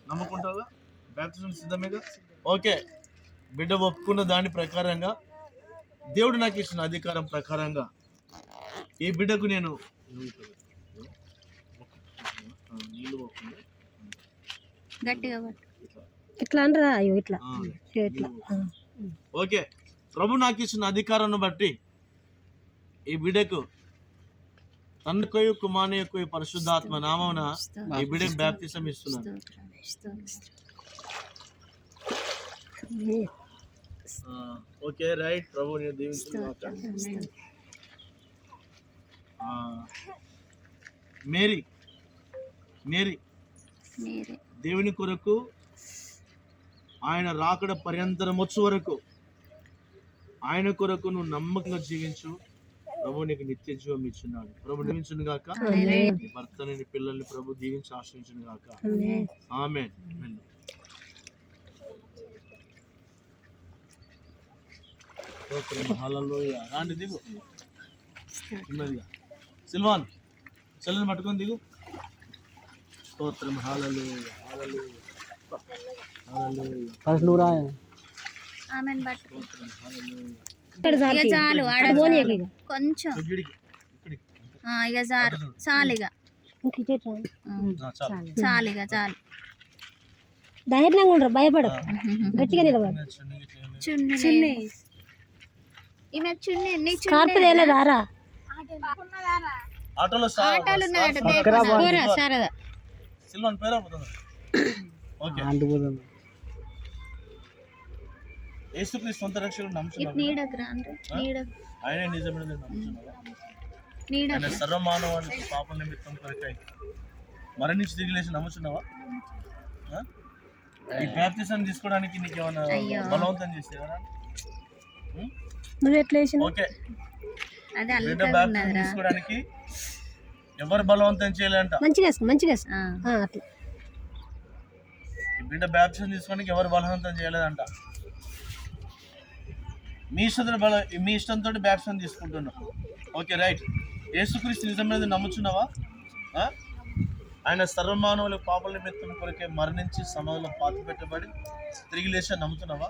నమ్ముకుంటావుగా? బాప్తిజం సిద్ధమేగా? ఓకే. బిడ్డ ఒప్పుకున్న దాని ప్రకారంగా దేవుడు నాకు ఇచ్చిన అధికారం ప్రకారంగా ఈ బిడ్డకు నేను నీళ్ళు గట్టిగా ఇట్లా అనరా? అయ్యో ఇట్లా ఇట్లా. ఓకే. ప్రభు నాకు ఇచ్చిన అధికారాన్ని బట్టి ఈ బిడ్డకు తండ్రి కుమారుని యొక్క పరిశుద్ధాత్మ నామమున ఈ బిడ్డకు బాప్తిసం ఇస్తున్నాను. Okay right. ప్రభు నేను దీవించును. మేరీ మేరీ దేవుని కొరకు ఆయన రాకడ పర్యంతరం వచ్చు వరకు ఆయన కొరకు నువ్వు నమ్మకంగా జీవించు. ప్రభు నీకు నిత్య జీవం ఇచ్చున్నాడు. ప్రభు దీవించును గాక. నీ భర్తని నీ పిల్లల్ని ప్రభు దీవించి ఆశ్రయించును గాక. ఆమేన్. హల్లెలూయా. రాండి దిగు. సిల్వాన్ చెల్లని పట్టుకొని దిగు. స్తోత్రం. హల్లెలూయా హల్లెలూయా హల్లెలూయా. ఆమేన్. బట్ స్తోత్రం. హల్లెలూయా. చాలు కొంచెం ఇక చాలు ఇక చాలు ఇక చాలు. ధైర్యంగా ఉండరు, భయపడరు, గట్టిగా నిలబడు. చున్నీ ఈమె చున్నీ స్కార్ప్ తేలేదారా? ఆటోలో శారదా సిల్వాన్ పేరు ఓకే. యేసుక్రీస్తు సొంత రక్షకుడు నమ్ముచున్నావు. ఆయనే నిజమైన నమ్ముచున్నావా? ఆయన సర్వమానవానికి పాప నిమిత్తం కొరకై మరణించి తిరిగి లేచి నమ్ముచున్నావా? ఈ బాప్తిసం తీసుకోవడానికి నీకు ఏమైనా బలవంతం చేసేవారా? ఓకే. బిడ్డ బాప్తిసం తీసుకోవడానికి ఎవరు బలవంతం చేయలేంట. ఈ బిడ్డ బాప్తిసం తీసుకోవడానికి ఎవరు బలవంతం చేయలేదంట. మీ ఇష్టంతో బాప్తిసం తీసుకుంటున్నావు. Okay right. యేసుక్రీస్తు నిజమైనది నమ్ముచున్నావా? ఆయన సర్వమానవుల పాపల నిమిత్తం కొరకే మరణించి సమాధిలో పాతిపెట్టబడి తిరిగి లేచి నమ్ముతున్నావా?